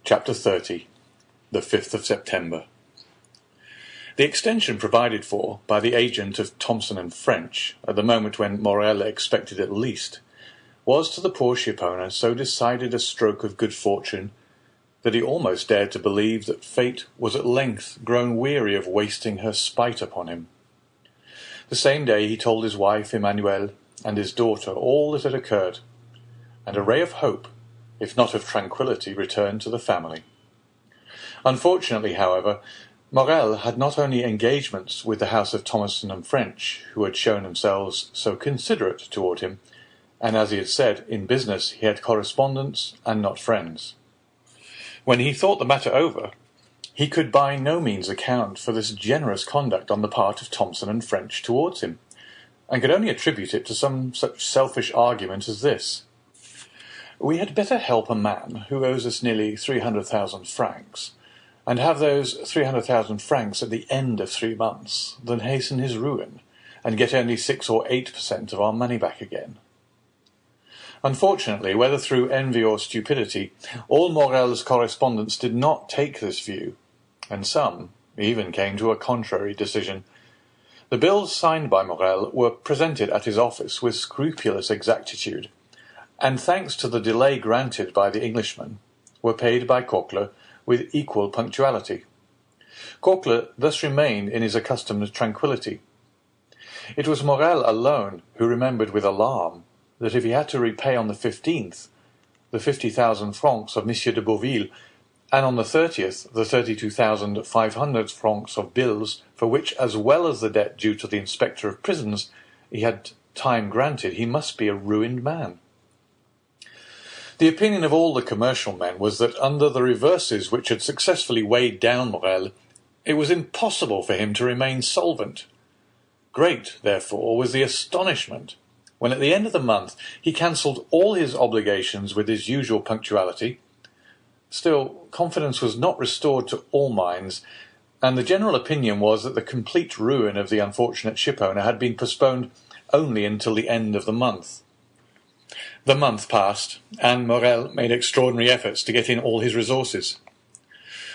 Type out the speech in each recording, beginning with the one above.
Chapter 30. The 5th of September. The extension provided for by the agent of Thomson and French, at the moment when Morel expected it least, was to the poor shipowner so decided a stroke of good fortune that he almost dared to believe that fate was at length grown weary of wasting her spite upon him. The same day he told his wife Emmanuelle and his daughter all that had occurred, and a ray of hope, if not of tranquillity, returned to the family. Unfortunately, however, Morel had not only engagements with the house of Thomson and French, who had shown themselves so considerate toward him, and, as he had said, in business he had correspondents and not friends. When he thought the matter over, he could by no means account for this generous conduct on the part of Thomson and French towards him, and could only attribute it to some such selfish argument as this: "We had better help a man who owes us nearly 300,000 francs, and have those 300,000 francs at the end of 3 months, than hasten his ruin, and get only 6 or 8% of our money back again." Unfortunately, whether through envy or stupidity, all Morel's correspondents did not take this view, and some even came to a contrary decision. The bills signed by Morel were presented at his office with scrupulous exactitude, and, thanks to the delay granted by the Englishman, were paid by Coquelin with equal punctuality. Coquelin thus remained in his accustomed tranquillity. It was Morel alone who remembered with alarm that if he had to repay on the 15th the 50,000 francs of M. de Beauville, and on the 30th the 32,500 francs of bills, for which, as well as the debt due to the inspector of prisons, he had time granted, he must be a ruined man. The opinion of all the commercial men was that, under the reverses which had successfully weighed down Morel, it was impossible for him to remain solvent. Great, therefore, was the astonishment when, at the end of the month, he cancelled all his obligations with his usual punctuality. Still, confidence was not restored to all minds, and the general opinion was that the complete ruin of the unfortunate shipowner had been postponed only until the end of the month. The month passed, and Morel made extraordinary efforts to get in all his resources.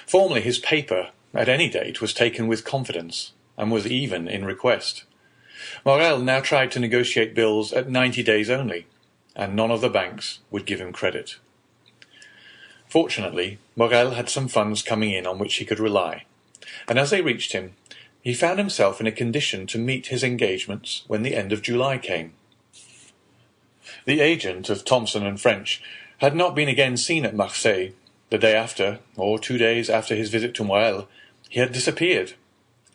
Formerly his paper, at any date, was taken with confidence, and was even in request. Morel now tried to negotiate bills at 90 days only, and none of the banks would give him credit. Fortunately, Morel had some funds coming in on which he could rely, and as they reached him, he found himself in a condition to meet his engagements when the end of July came. The agent of Thomson and French had not been again seen at Marseille. The day after, or 2 days after his visit to Morel, he had disappeared,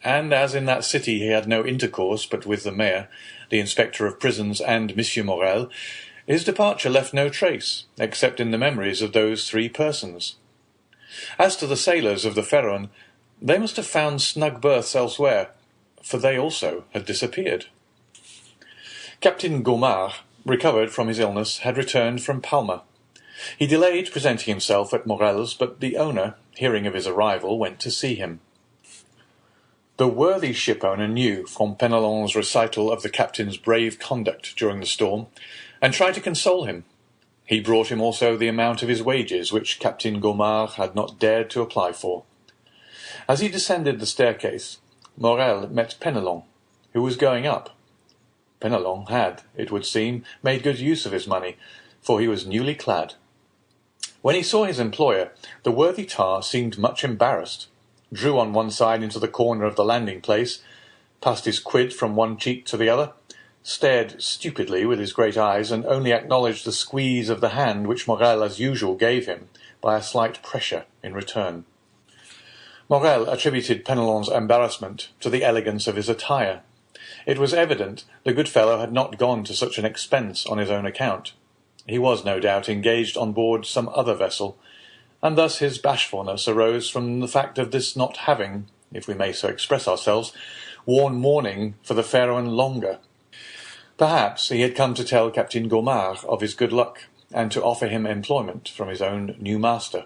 and as in that city he had no intercourse but with the mayor, the inspector of prisons, and M. Morel, his departure left no trace, except in the memories of those 3 persons. As to the sailors of the Pharaon, they must have found snug berths elsewhere, for they also had disappeared. Captain Gaumard, recovered from his illness, had returned from Palma. He delayed presenting himself at Morel's, but the owner, hearing of his arrival, went to see him. The worthy shipowner knew from Penelon's recital of the captain's brave conduct during the storm, and tried to console him. He brought him also the amount of his wages, which Captain Gaumard had not dared to apply for. As he descended the staircase, Morel met Penelon, who was going up. Penelon had, it would seem, made good use of his money, for he was newly clad. When he saw his employer, the worthy tar seemed much embarrassed, drew on one side into the corner of the landing-place, passed his quid from one cheek to the other, stared stupidly with his great eyes, and only acknowledged the squeeze of the hand which Morel, as usual, gave him, by a slight pressure in return. Morel attributed Penelon's embarrassment to the elegance of his attire. It was evident the good fellow had not gone to such an expense on his own account. He was, no doubt, engaged on board some other vessel, and thus his bashfulness arose from the fact of this not having, if we may so express ourselves, worn mourning for the Pharaon longer. Perhaps he had come to tell Captain Gaumard of his good luck, and to offer him employment from his own new master.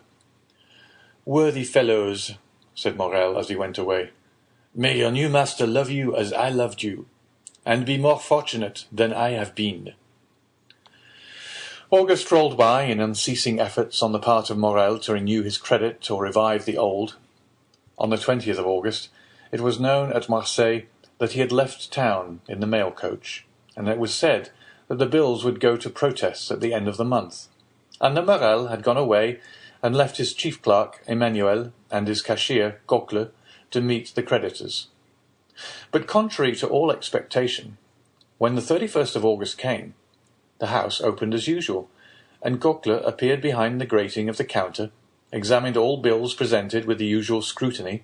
"Worthy fellows," said Morel as he went away, "may your new master love you as I loved you, and be more fortunate than I have been." August rolled by in unceasing efforts on the part of Morel to renew his credit or revive the old. On the 20th of August, it was known at Marseille that he had left town in the mail coach, and it was said that the bills would go to protests at the end of the month, and that Morel had gone away and left his chief clerk, Emmanuel, and his cashier, Coquelin, to meet the creditors. But contrary to all expectation, when the 31st of August came, the house opened as usual, and Coquelin appeared behind the grating of the counter, examined all bills presented with the usual scrutiny,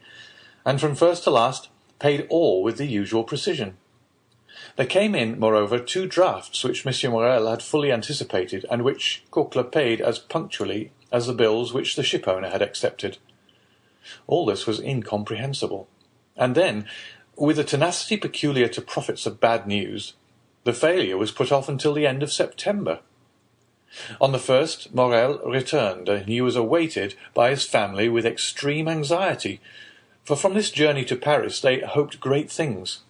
and from first to last paid all with the usual precision. There came in, moreover, 2 drafts which M. Morel had fully anticipated, and which Coquelin paid as punctually as the bills which the shipowner had accepted. All this was incomprehensible. And then, with a tenacity peculiar to prophets of bad news, the failure was put off until the end of September. On the 1st, Morel returned, and he was awaited by his family with extreme anxiety, for from this journey to Paris they hoped great things.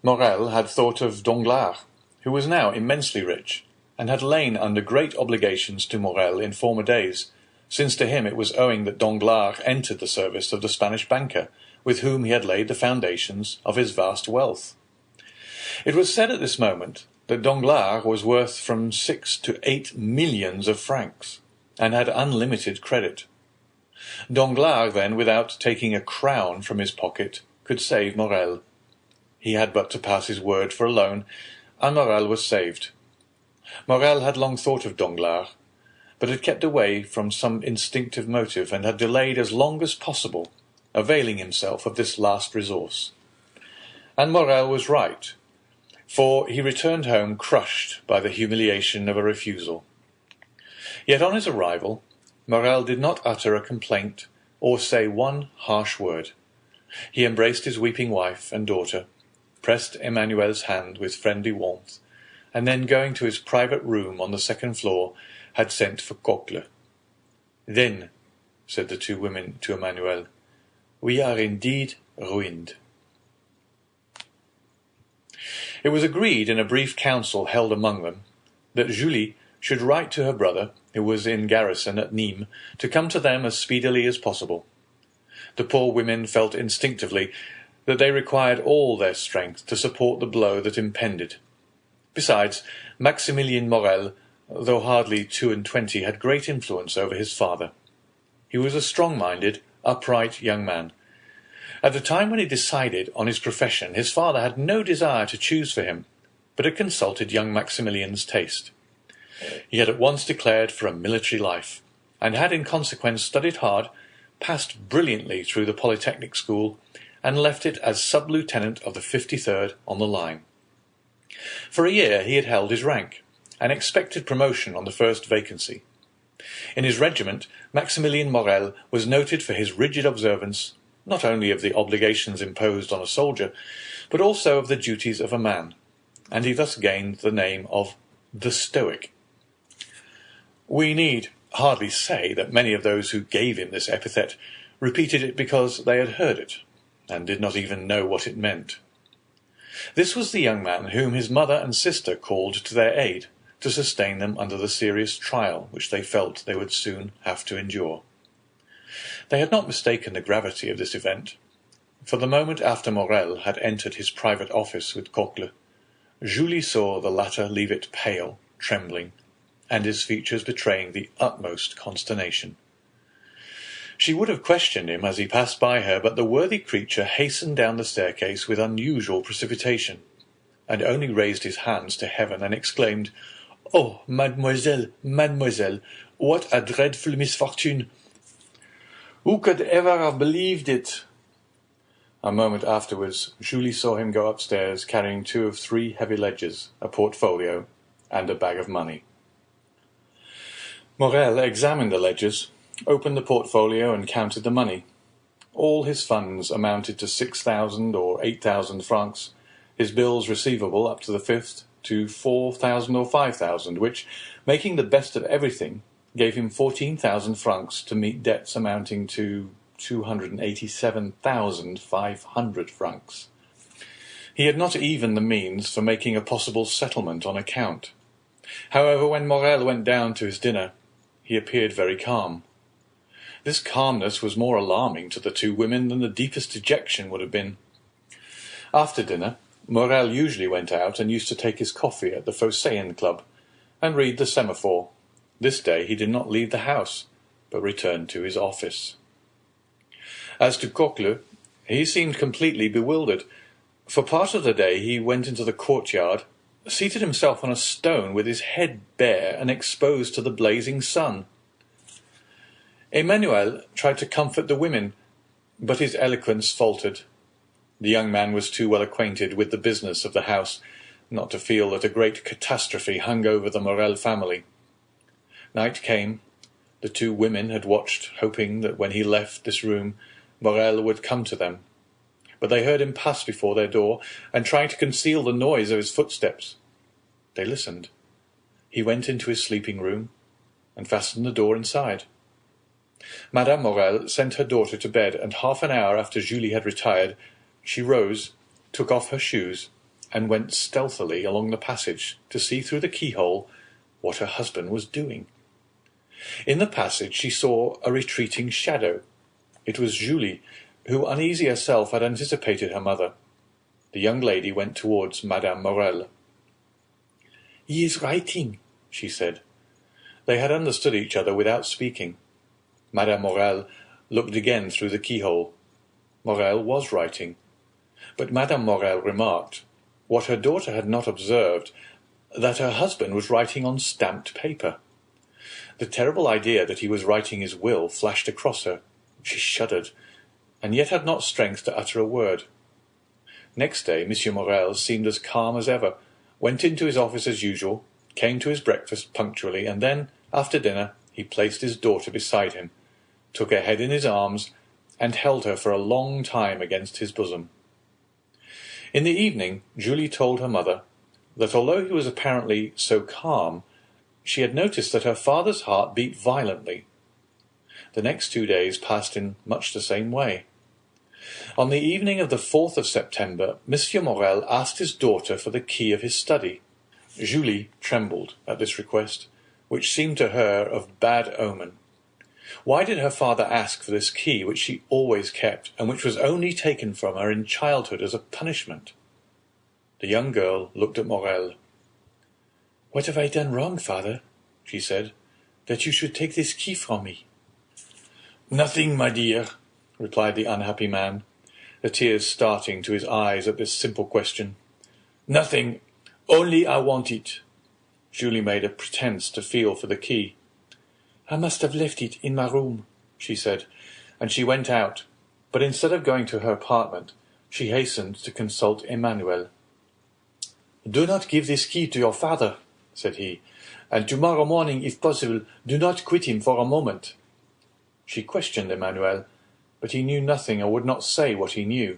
Morel had thought of Danglars, who was now immensely rich, and had lain under great obligations to Morel in former days, since to him it was owing that Danglars entered the service of the Spanish banker, with whom he had laid the foundations of his vast wealth. It was said at this moment that Danglars was worth from 6 to 8 millions of francs, and had unlimited credit. Danglars, then, without taking a crown from his pocket, could save Morel. He had but to pass his word for a loan, and Morel was saved. Morel had long thought of Danglars, but had kept away from some instinctive motive, and had delayed as long as possible, availing himself of this last resource. And Morel was right, for he returned home crushed by the humiliation of a refusal. Yet on his arrival, Morel did not utter a complaint or say one harsh word. He embraced his weeping wife and daughter, pressed Emmanuel's hand with friendly warmth, and then going to his private room on the 2nd floor, had sent for Coquelin. "Then," said the 2 women to Emmanuel, "we are indeed ruined." It was agreed in a brief council held among them that Julie should write to her brother, who was in garrison at Nîmes, to come to them as speedily as possible. The poor women felt instinctively that they required all their strength to support the blow that impended. Besides, Maximilien Morel, though hardly 22, had great influence over his father. He was a strong-minded, upright young man. At the time when he decided on his profession, his father had no desire to choose for him, but had consulted young Maximilien's taste. He had at once declared for a military life, and had in consequence studied hard, passed brilliantly through the Polytechnic School, and left it as sub-lieutenant of the 53rd on the line. For a year he had held his rank, and expected promotion on the first vacancy. In his regiment, Maximilien Morel was noted for his rigid observance, not only of the obligations imposed on a soldier, but also of the duties of a man, and he thus gained the name of the Stoic. We need hardly say that many of those who gave him this epithet repeated it because they had heard it, and did not even know what it meant. This was the young man whom his mother and sister called to their aid, to sustain them under the serious trial which they felt they would soon have to endure. They had not mistaken the gravity of this event, for the moment after Morel had entered his private office with Coquelin, Julie saw the latter leave it pale, trembling, and his features betraying the utmost consternation. She would have questioned him as he passed by her, but the worthy creature hastened down the staircase with unusual precipitation, and only raised his hands to heaven and exclaimed, "Oh, mademoiselle, mademoiselle, what a dreadful misfortune! Who could ever have believed it?" A moment afterwards, Julie saw him go upstairs, carrying 2 of 3 heavy ledgers, a portfolio, and a bag of money. Morel examined the ledgers, opened the portfolio, and counted the money. All his funds amounted to 6,000 or 8,000 francs, his bills receivable up to the 5th to 4,000 or 5,000, which, making the best of everything, gave him 14,000 francs to meet debts amounting to 287,500 francs. He had not even the means for making a possible settlement on account. However, when Morel went down to his dinner, he appeared very calm. This calmness was more alarming to the two women than the deepest dejection would have been. After dinner, Morel usually went out and used to take his coffee at the Phocéen Club and read the Semaphore. This day he did not leave the house, but returned to his office. As to Coquelin, he seemed completely bewildered. For part of the day he went into the courtyard, seated himself on a stone with his head bare and exposed to the blazing sun. Emmanuel tried to comfort the women, but his eloquence faltered. The young man was too well acquainted with the business of the house not to feel that a great catastrophe hung over the Morel family. Night came. The two women had watched, hoping that when he left this room, Morel would come to them. But they heard him pass before their door, and tried to conceal the noise of his footsteps. They listened. He went into his sleeping room, and fastened the door inside. Madame Morel sent her daughter to bed, and half an hour after Julie had retired, she rose, took off her shoes, and went stealthily along the passage to see through the keyhole what her husband was doing. In the passage she saw a retreating shadow. It was Julie, who, uneasy herself, had anticipated her mother. The young lady went towards Madame Morel. "He is writing," she said. They had understood each other without speaking. Madame Morel looked again through the keyhole. Morel was writing. But Madame Morel remarked, what her daughter had not observed, that her husband was writing on stamped paper. The terrible idea that he was writing his will flashed across her. She shuddered, and yet had not strength to utter a word. Next day Monsieur Morel seemed as calm as ever, went into his office as usual, came to his breakfast punctually, and then, after dinner, he placed his daughter beside him, took her head in his arms, and held her for a long time against his bosom. In the evening, Julie told her mother that although he was apparently so calm, she had noticed that her father's heart beat violently. The next 2 days passed in much the same way. On the evening of the 4th of September, Monsieur Morel asked his daughter for the key of his study. Julie trembled at this request, which seemed to her of bad omen. Why did her father ask for this key which she always kept, and which was only taken from her in childhood as a punishment? The young girl looked at Morel. "What have I done wrong, father," she said, "that you should take this key from me?" "Nothing, my dear," replied the unhappy man, the tears starting to his eyes at this simple question. "Nothing, only I want it." Julie made a pretence to feel for the key. "I must have left it in my room," she said, and she went out, but instead of going to her apartment, she hastened to consult Emmanuel. "Do not give this key to your father," said he, "and tomorrow morning, if possible, do not quit him for a moment." She questioned Emmanuel, but he knew nothing or would not say what he knew.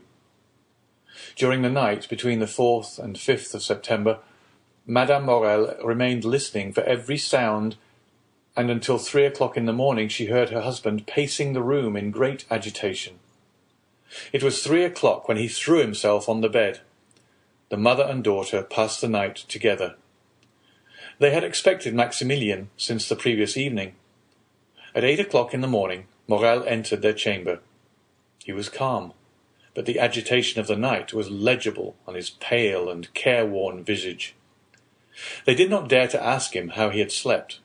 During the night between the 4th and 5th of September, Madame Morel remained listening for every sound, and until 3 o'clock in the morning she heard her husband pacing the room in great agitation. It was 3 o'clock when he threw himself on the bed. The mother and daughter passed the night together. They had expected Maximilian since the previous evening. At 8 o'clock in the morning, Morel entered their chamber. He was calm, but the agitation of the night was legible on his pale and careworn visage. They did not dare to ask him how he had slept.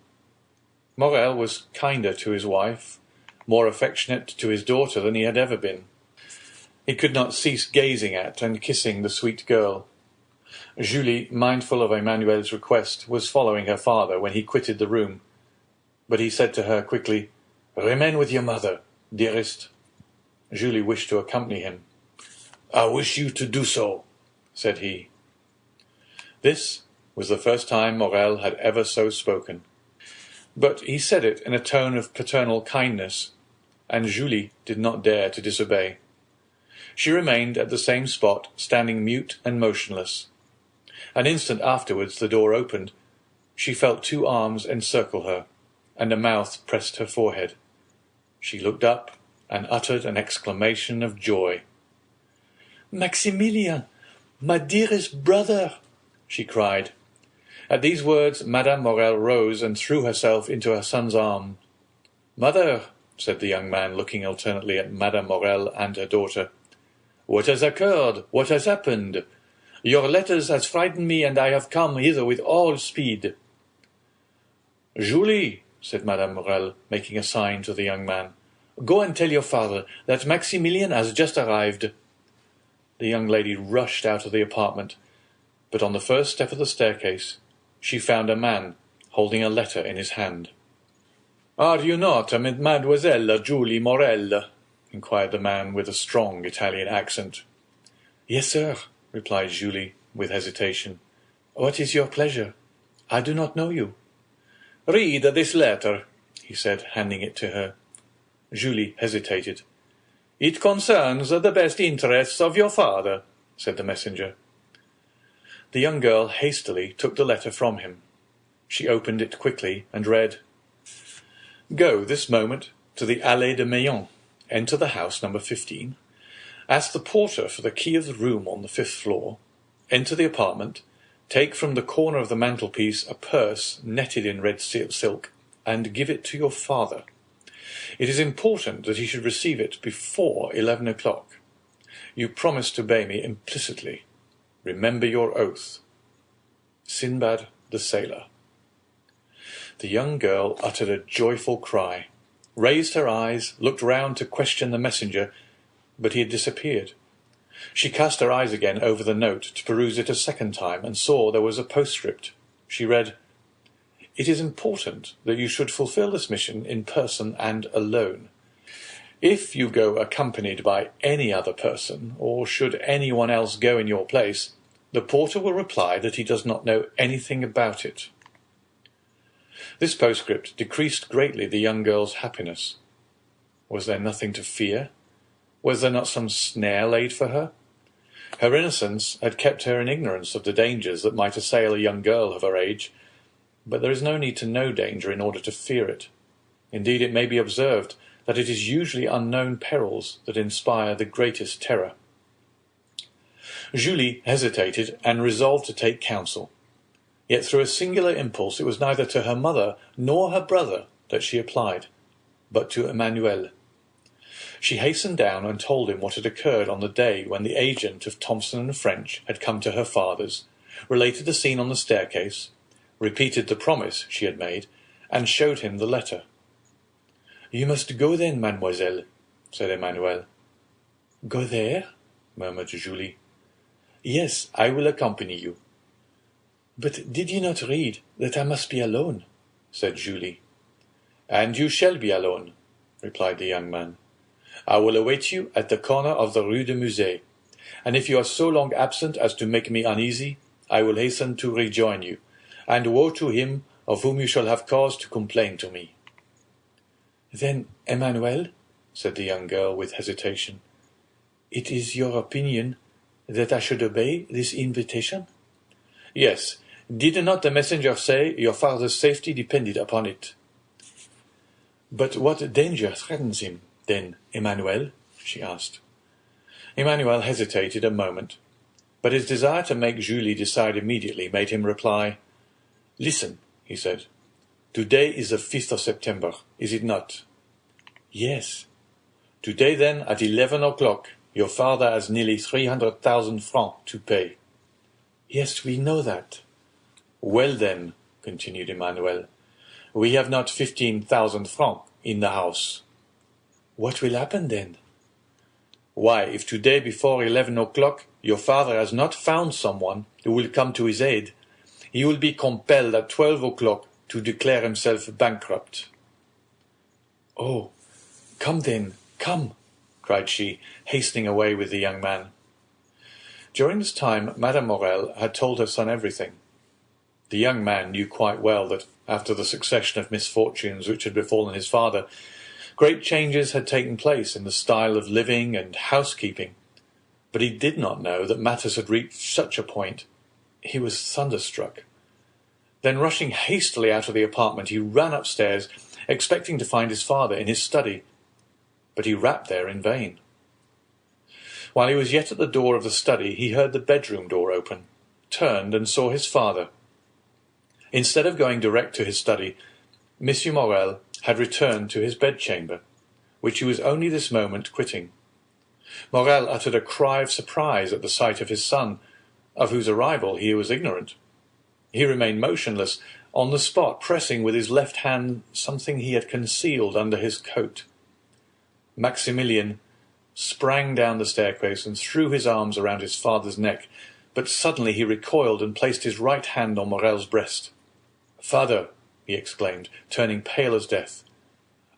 Morel was kinder to his wife, more affectionate to his daughter than he had ever been. He could not cease gazing at and kissing the sweet girl. Julie, mindful of Emmanuel's request, was following her father when he quitted the room. But he said to her quickly, "Remain with your mother, dearest." Julie wished to accompany him. "I wish you to do so," said he. This was the first time Morel had ever so spoken. But he said it in a tone of paternal kindness, and Julie did not dare to disobey. She remained at the same spot, standing mute and motionless. An instant afterwards the door opened. She felt 2 arms encircle her, and a mouth pressed her forehead. She looked up and uttered an exclamation of joy. "Maximilian, my dearest brother!" she cried. At these words, Madame Morel rose and threw herself into her son's arms. "Mother," said the young man, looking alternately at Madame Morel and her daughter, "what has occurred? What has happened? Your letters has frightened me, and I have come hither with all speed." "Julie," said Madame Morel, making a sign to the young man, "go and tell your father that Maximilian has just arrived." The young lady rushed out of the apartment, but on the first step of the staircase she found a man holding a letter in his hand. "Are you not Mademoiselle Julie Morel?" inquired the man with a strong Italian accent. "Yes, sir," replied Julie with hesitation. "What is your pleasure? I do not know you." "Read this letter," he said, handing it to her. Julie hesitated. "It concerns the best interests of your father," said the messenger. The young girl hastily took the letter from him. She opened it quickly and read, "Go this moment to the Allée de Meillan, enter the house number 15, ask the porter for the key of the room on the 5th floor, enter the apartment, take from the corner of the mantelpiece a purse netted in red silk, and give it to your father. It is important that he should receive it before 11 o'clock. You promised to obey me implicitly. Remember your oath. Sinbad the Sailor." The young girl uttered a joyful cry, raised her eyes, looked round to question the messenger, but he had disappeared. She cast her eyes again over the note to peruse it a second time, and saw there was a postscript. She read, "It is important that you should fulfill this mission in person and alone. If you go accompanied by any other person, or should anyone else go in your place, the porter will reply that he does not know anything about it." This postscript decreased greatly the young girl's happiness. Was there nothing to fear? Was there not some snare laid for her? Her innocence had kept her in ignorance of the dangers that might assail a young girl of her age, but there is no need to know danger in order to fear it. Indeed, it may be observed that it is usually unknown perils that inspire the greatest terror. Julie hesitated and resolved to take counsel. Yet through a singular impulse it was neither to her mother nor her brother that she applied, but to Emmanuel. She hastened down and told him what had occurred on the day when the agent of Thompson and French had come to her father's, related the scene on the staircase, repeated the promise she had made, and showed him the letter. "You must go then, mademoiselle," said Emmanuel. "Go there?" murmured Julie. "Yes, I will accompany you." "But did you not read that I must be alone?" said Julie. "And you shall be alone," replied the young man. "I will await you at the corner of the Rue de Musée, and if you are so long absent as to make me uneasy, I will hasten to rejoin you, and woe to him of whom you shall have cause to complain to me." "Then, Emmanuel," said the young girl with hesitation, "it is your opinion that I should obey this invitation?" "Yes. Did not the messenger say your father's safety depended upon it?" "But what danger threatens him, then, Emmanuel?" she asked. Emmanuel hesitated a moment, but his desire to make Julie decide immediately made him reply. "Listen," he said. "Today is the 5th of September, is it not?" "Yes." "Today, then, at 11 o'clock, your father has nearly 300,000 francs to pay." "Yes, we know that." "Well, then," continued Emmanuel, "we have not 15,000 francs in the house." "What will happen then?" "Why, if today before 11 o'clock your father has not found someone who will come to his aid, he will be compelled at 12 o'clock to declare himself bankrupt." "Oh, come then, come," cried she, hastening away with the young man. During this time Madame Morel had told her son everything. The young man knew quite well that, after the succession of misfortunes which had befallen his father, great changes had taken place in the style of living and housekeeping, but he did not know that matters had reached such a point. He was thunderstruck. Then, rushing hastily out of the apartment, he ran upstairs, expecting to find his father in his study, but he rapped there in vain. While he was yet at the door of the study, he heard the bedroom door open, turned, and saw his father. Instead of going direct to his study, Monsieur Morel had returned to his bedchamber, which he was only this moment quitting. Morel uttered a cry of surprise at the sight of his son, of whose arrival he was ignorant. He remained motionless on the spot, pressing with his left hand something he had concealed under his coat. Maximilien sprang down the staircase and threw his arms around his father's neck, but suddenly he recoiled and placed his right hand on Morel's breast. "Father," he exclaimed, turning pale as death,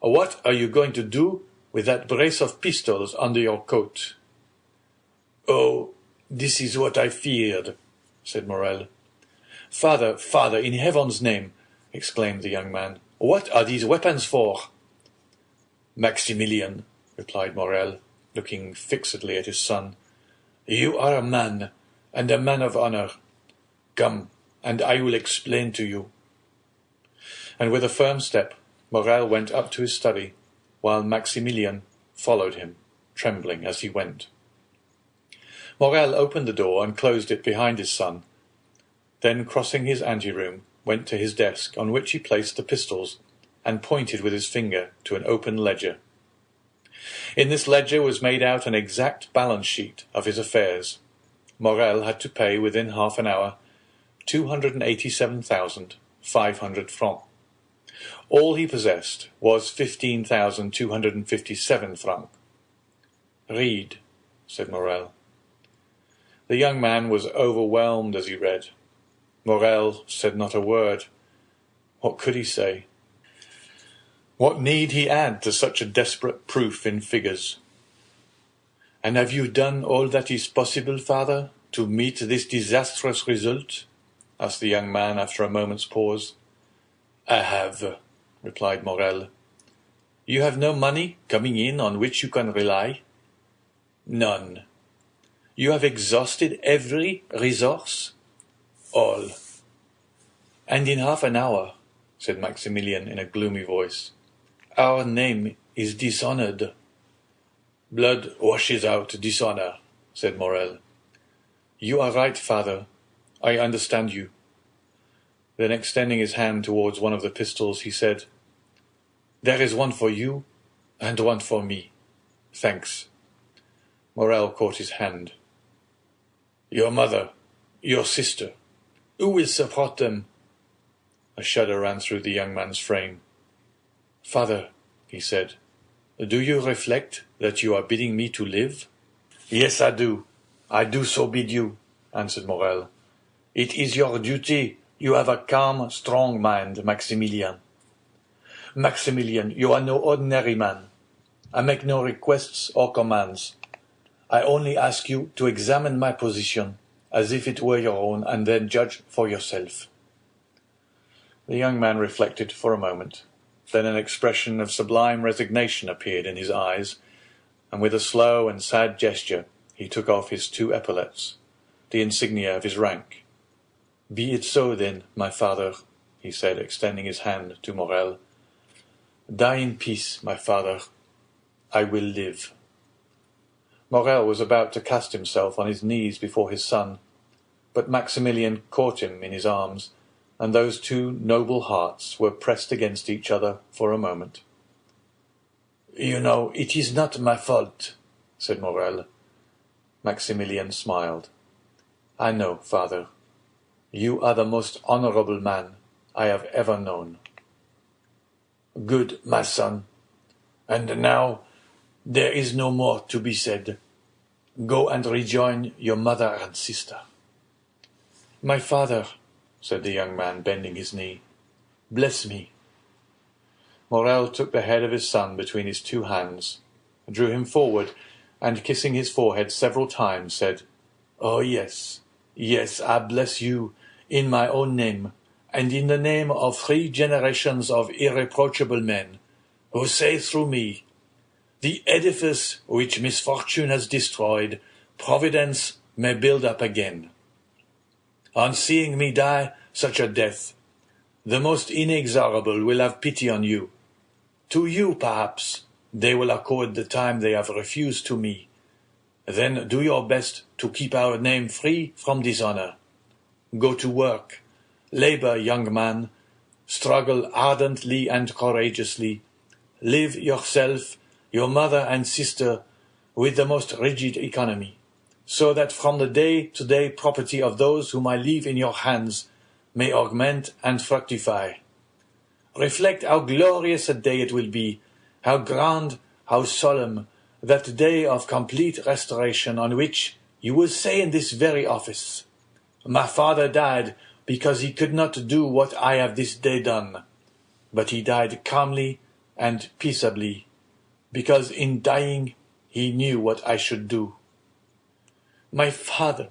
"what are you going to do with that brace of pistols under your coat?" "Oh, this is what I feared," said Morel. "Father, father, in heaven's name," exclaimed the young man, "what are these weapons for?" "Maximilien," replied Morel, looking fixedly at his son, "you are a man, and a man of honor. Come, and I will explain to you." And with a firm step, Morel went up to his study, while Maximilien followed him, trembling as he went. Morel opened the door and closed it behind his son, then crossing his anteroom, went to his desk, on which he placed the pistols, and pointed with his finger to an open ledger. In this ledger was made out an exact balance sheet of his affairs. Morel had to pay within half an hour 287,500 francs. All he possessed was 15,257 francs. "Read," said Morel. The young man was overwhelmed as he read. Morel said not a word. What could he say? What need he add to such a desperate proof in figures? "And have you done all that is possible, father, to meet this disastrous result?" asked the young man after a moment's pause. "I have," replied Morel. "You have no money coming in on which you can rely?" "None." "You have exhausted every resource?" "All." "And in half an hour," said Maximilien in a gloomy voice, "our name is dishonored." "Blood washes out dishonor," said Morel. "You are right, father. I understand you." Then extending his hand towards one of the pistols, he said, "There is one for you, and one for me. Thanks." Morel caught his hand. "Your mother, your sister, who will support them?" A shudder ran through the young man's frame. "Father," he said, "do you reflect that you are bidding me to live?" "Yes, I do. I do so bid you," answered Morel. "It is your duty. You have a calm, strong mind, Maximilien." "Maximilien, you are no ordinary man. I make no requests or commands. I only ask you to examine my position, as if it were your own, and then judge for yourself." The young man reflected for a moment. Then an expression of sublime resignation appeared in his eyes, and with a slow and sad gesture he took off his 2 epaulets, the insignia of his rank. "Be it so, then, my father," he said, extending his hand to Morel. "Die in peace, my father. I will live." Morel was about to cast himself on his knees before his son, but Maximilien caught him in his arms, and those 2 noble hearts were pressed against each other for a moment. "You know, it is not my fault," said Morel. Maximilien smiled. "I know, father. You are the most honorable man I have ever known." "Good, my son. And now there is no more to be said. Go and rejoin your mother and sister." "My father," said the young man, bending his knee, "bless me." Morel took the head of his son between his 2 hands, drew him forward, and kissing his forehead several times, said, "Oh, yes, yes, I bless you in my own name, and in the name of 3 generations of irreproachable men, who say through me, 'The edifice which misfortune has destroyed, Providence may build up again.' On seeing me die such a death, the most inexorable will have pity on you. To you, perhaps, they will accord the time they have refused to me. Then do your best to keep our name free from dishonor. Go to work. Labor, young man. Struggle ardently and courageously. Live yourself, your mother and sister, with the most rigid economy, so that from the day-to-day property of those whom I leave in your hands may augment and fructify. Reflect how glorious a day it will be, how grand, how solemn, that day of complete restoration on which you will say in this very office, My father died because he could not do what I have this day done, but he died calmly and peaceably, because in dying he knew what I should do. My father,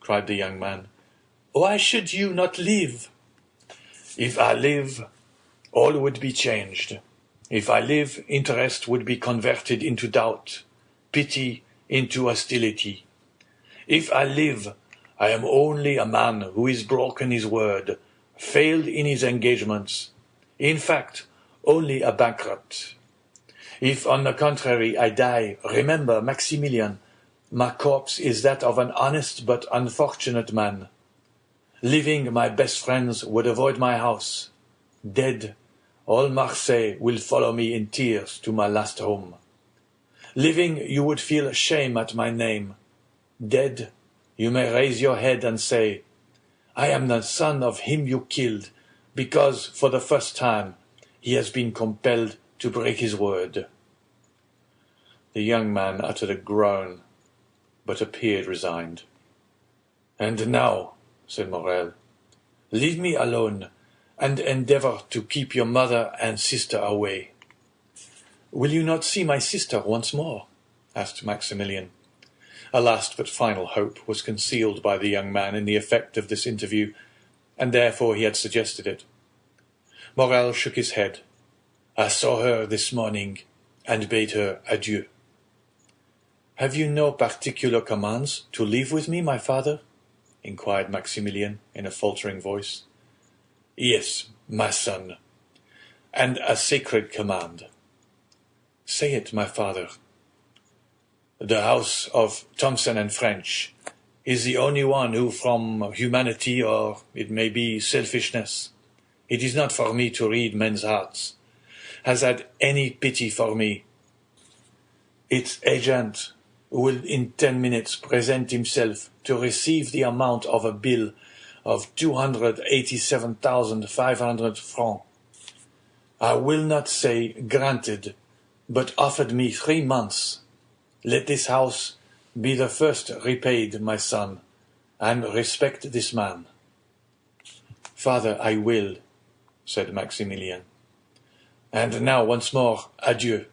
cried the young man, why should you not live? If I live, all would be changed. If I live, interest would be converted into doubt, pity into hostility. If I live, I am only a man who has broken his word, failed in his engagements, in fact, only a bankrupt. If, on the contrary, I die, remember, Maximilian, my corpse is that of an honest but unfortunate man. Living, my best friends would avoid my house. Dead, all Marseille will follow me in tears to my last home. Living, you would feel shame at my name. Dead, you may raise your head and say, I am the son of him you killed, because, for the first time, he has been compelled to break his word. The young man uttered a groan, but appeared resigned. And now, said Morel, leave me alone, and endeavour to keep your mother and sister away. Will you not see my sister once more? Asked Maximilian. A last but final hope was concealed by the young man in the effect of this interview, and therefore he had suggested it. Morel shook his head. I saw her this morning, and bade her adieu. Have you no particular commands to leave with me, my father? Inquired Maximilian in a faltering voice. Yes, my son, and a sacred command. Say it, my father. The house of Thomson and French is the only one who, from humanity or it may be selfishness, it is not for me to read men's hearts, has had any pity for me. Its agent will in 10 minutes present himself to receive the amount of a bill of 287,500 francs. I will not say granted, but offered me 3 months. Let this house be the first repaid, my son, and respect this man. Father, I will, said Maximilian. And now once more, adieu,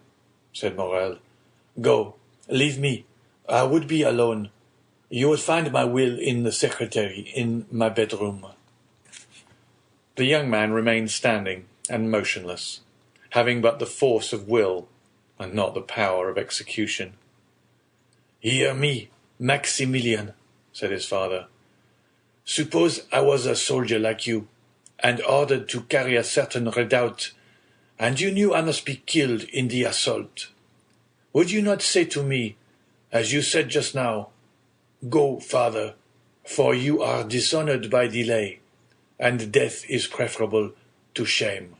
said Morel. Go, leave me. I would be alone. You will find my will in the secretary, in my bedroom. The young man remained standing and motionless, having but the force of will and not the power of execution. Hear me, Maximilian, said his father. Suppose I was a soldier like you, and ordered to carry a certain redoubt, and you knew I must be killed in the assault. Would you not say to me, as you said just now, Go, father, for you are dishonored by delay, and death is preferable to shame?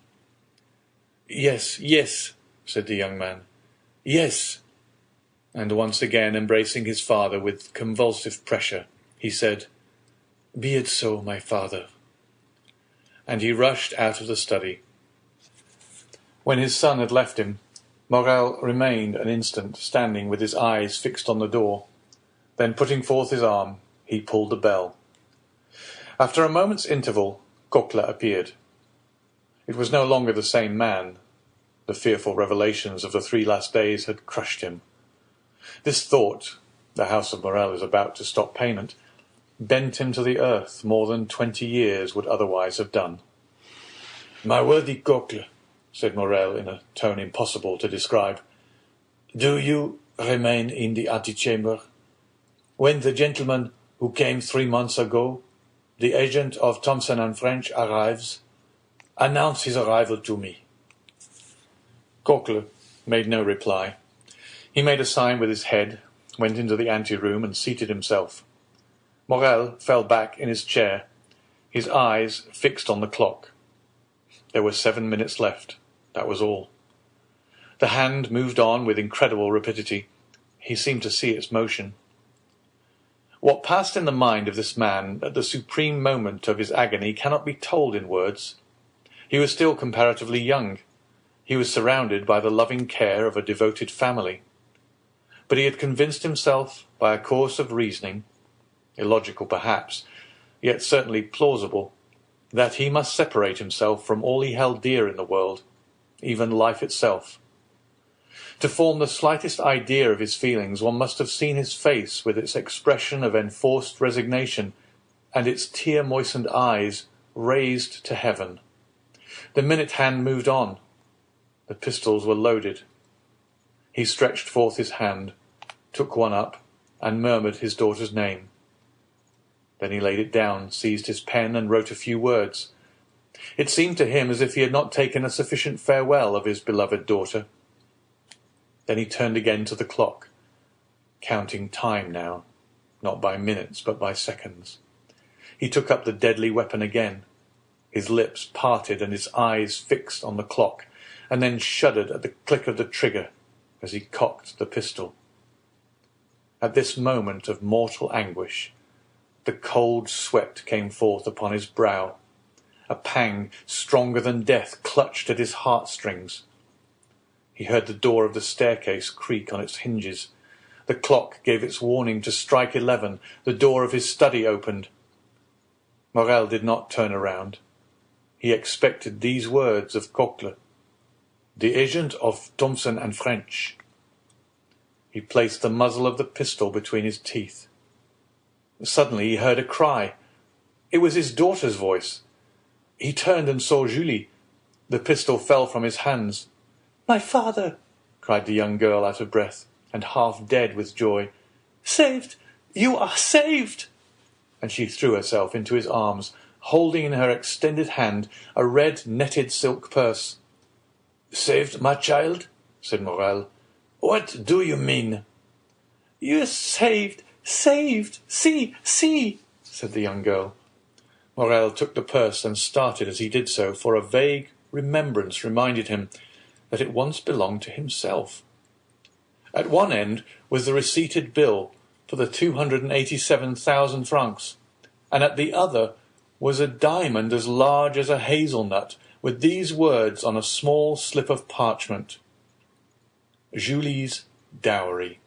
Yes, yes, said the young man. Yes. And once again embracing his father with convulsive pressure, he said, Be it so, my father. And he rushed out of the study. When his son had left him, Morel remained an instant standing with his eyes fixed on the door. Then putting forth his arm, he pulled the bell. After a moment's interval, Coquelin appeared. It was no longer the same man. The fearful revelations of the 3 last days had crushed him. This thought, the house of Morel is about to stop payment, bent him to the earth more than 20 years would otherwise have done. My worthy Coquelin, said Morel in a tone impossible to describe, do you remain in the antechamber? When the gentleman who came 3 months ago, the agent of Thomson and French, arrives, announce his arrival to me. Coquelin made no reply. He made a sign with his head, went into the ante-room and seated himself. Morel fell back in his chair, his eyes fixed on the clock. There were 7 minutes left. That was all. The hand moved on with incredible rapidity. He seemed to see its motion. What passed in the mind of this man at the supreme moment of his agony cannot be told in words. He was still comparatively young. He was surrounded by the loving care of a devoted family. But he had convinced himself by a course of reasoning, illogical perhaps, yet certainly plausible, that he must separate himself from all he held dear in the world, even life itself. To form the slightest idea of his feelings, one must have seen his face with its expression of enforced resignation and its tear-moistened eyes raised to heaven. The minute hand moved on. The pistols were loaded. He stretched forth his hand, took one up, and murmured his daughter's name. Then he laid it down, seized his pen, and wrote a few words. It seemed to him as if he had not taken a sufficient farewell of his beloved daughter. Then he turned again to the clock, counting time now, not by minutes but by seconds. He took up the deadly weapon again, his lips parted and his eyes fixed on the clock, and then shuddered at the click of the trigger as he cocked the pistol. At this moment of mortal anguish, the cold sweat came forth upon his brow. A pang stronger than death clutched at his heartstrings. He heard the door of the staircase creak on its hinges. The clock gave its warning to strike 11. The door of his study opened. Morel did not turn around. He expected these words of Coquelin, "The agent of Thomson and French." He placed the muzzle of the pistol between his teeth. Suddenly he heard a cry. It was his daughter's voice. He turned and saw Julie. The pistol fell from his hands. "My father!" cried the young girl out of breath, and half dead with joy. "Saved! You are saved!" And she threw herself into his arms, holding in her extended hand a red netted silk purse. "Saved, my child?" said Morel. "What do you mean?" "You are saved! Saved! See! See!" said the young girl. Morel took the purse and started as he did so, for a vague remembrance reminded him that it once belonged to himself. At one end was the receipted bill for the 287,000 francs, and at the other was a diamond as large as a hazelnut, with these words on a small slip of parchment: Julie's dowry.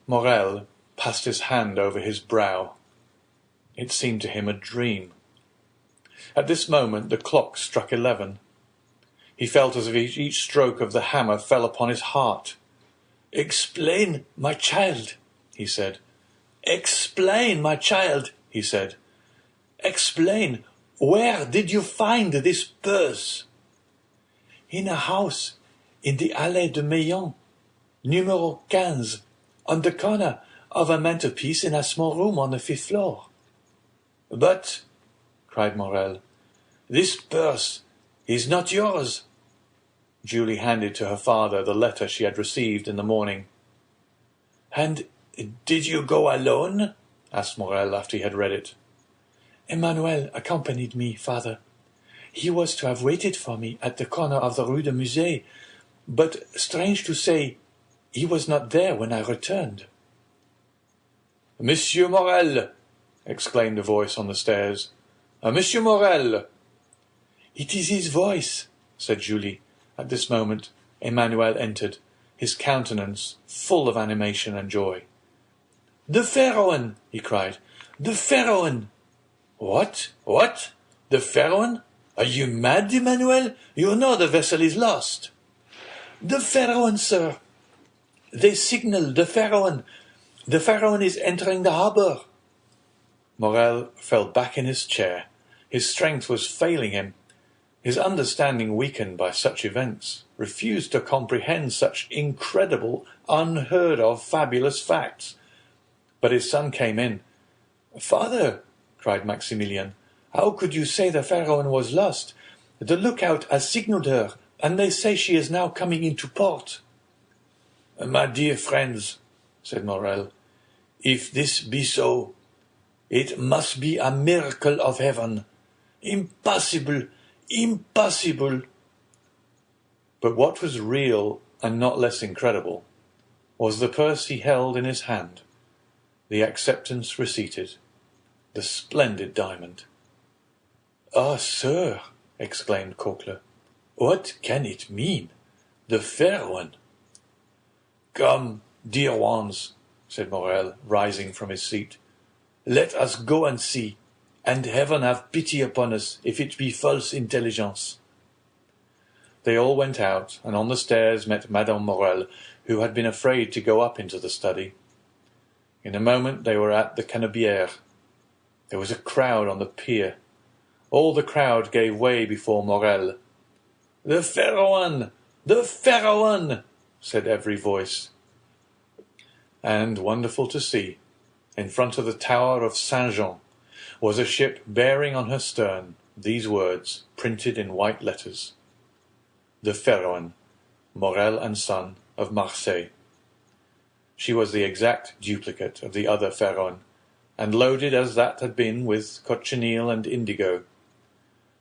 Morel passed his hand over his brow. It seemed to him a dream. At this moment the clock struck 11. He felt as if each stroke of the hammer fell upon his heart. "Explain, my child," he said. "Explain, my child," he said. "Explain, where did you find this purse?" "In a house in the Allée de Meillan, numero 15, on the corner of a mantelpiece in a small room on the 5th floor." "But," cried Morel, "this purse is not yours." Julie handed to her father the letter she had received in the morning. "And did you go alone?" asked Morel after he had read it. "Emmanuel accompanied me, father. He was to have waited for me at the corner of the Rue de Musée, but, strange to say, he was not there when I returned." "Monsieur Morel!" exclaimed a voice on the stairs. "Monsieur Morel!" "It is his voice," said Julie. At this moment Emmanuel entered, his countenance full of animation and joy. "The Pharaon!" he cried. "The Pharaon!" What? The Pharaon? Are you mad, Emmanuel? You know the vessel is lost." "The Pharaon, sir! They signal the Pharaon. The Pharaon is entering the harbour." Morel fell back in his chair. His strength was failing him. His understanding, weakened by such events, refused to comprehend such incredible, unheard-of, fabulous facts. But his son came in. "Father," cried Maximilian, "how could you say the Pharaon was lost? The lookout has signalled her, and they say she is now coming into port." "My dear friends," said Morel, If this be so, it must be a miracle of heaven. Impossible, impossible. But what was real and not less incredible was the purse he held in his hand, the acceptance receipted, the splendid diamond. "Ah, sir," exclaimed Coquelin, "what can it mean? The fair one." "Come, dear ones," said Morel, rising from his seat. "Let us go and see, and heaven have pity upon us if it be false intelligence." They all went out, and on the stairs met Madame Morel, who had been afraid to go up into the study. In a moment they were at the Canebière. There was a crowd on the pier. All the crowd gave way before Morel. "The fair one! The fair one!" said every voice. And, wonderful to see, in front of the tower of Saint-Jean was a ship bearing on her stern these words printed in white letters: "The Pharaon, Morel and Son, of Marseille." She was the exact duplicate of the other Pharaon, and loaded as that had been with cochineal and indigo.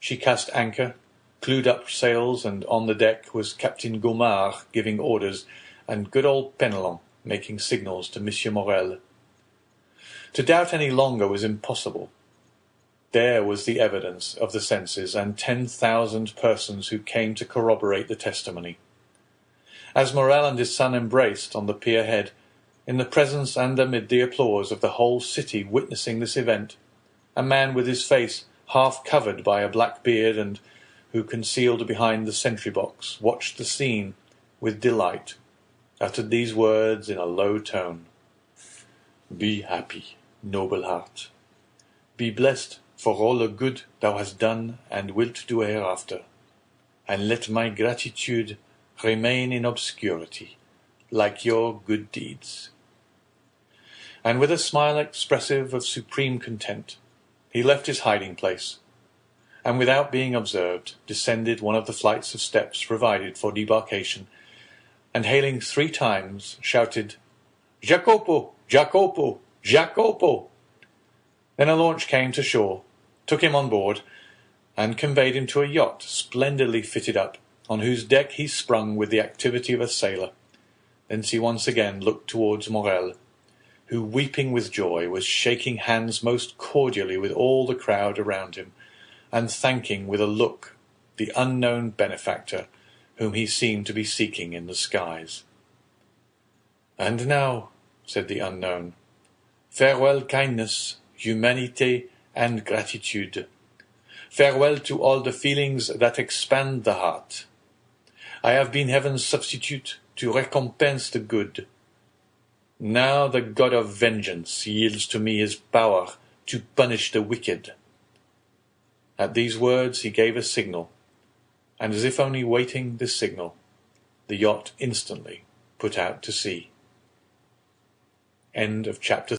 She cast anchor, clewed up sails, and on the deck was Captain Gaumard giving orders, and good old Penelon making signals to Monsieur Morel. To doubt any longer was impossible. There was the evidence of the senses, and 10,000 persons who came to corroborate the testimony. As Morel and his son embraced on the pier head, in the presence and amid the applause of the whole city witnessing this event, a man with his face half covered by a black beard and who, concealed behind the sentry-box, watched the scene with delight, uttered these words in a low tone: "Be happy, noble heart. Be blessed for all the good thou hast done and wilt do hereafter, and let my gratitude remain in obscurity, like your good deeds." And with a smile expressive of supreme content, he left his hiding-place, and without being observed, descended one of the flights of steps provided for debarkation, and hailing 3 times, shouted, "Jacopo! Jacopo! Jacopo!" Then a launch came to shore, took him on board, and conveyed him to a yacht splendidly fitted up, on whose deck he sprung with the activity of a sailor. Thence he once again looked towards Morel, who, weeping with joy, was shaking hands most cordially with all the crowd around him, and thanking with a look the unknown benefactor whom he seemed to be seeking in the skies. "And now," said the unknown, "farewell kindness, humanity, and gratitude. Farewell to all the feelings that expand the heart. I have been heaven's substitute to recompense the good. Now the God of vengeance yields to me his power to punish the wicked." At these words he gave a signal, and as if only waiting this signal, the yacht instantly put out to sea. End of chapter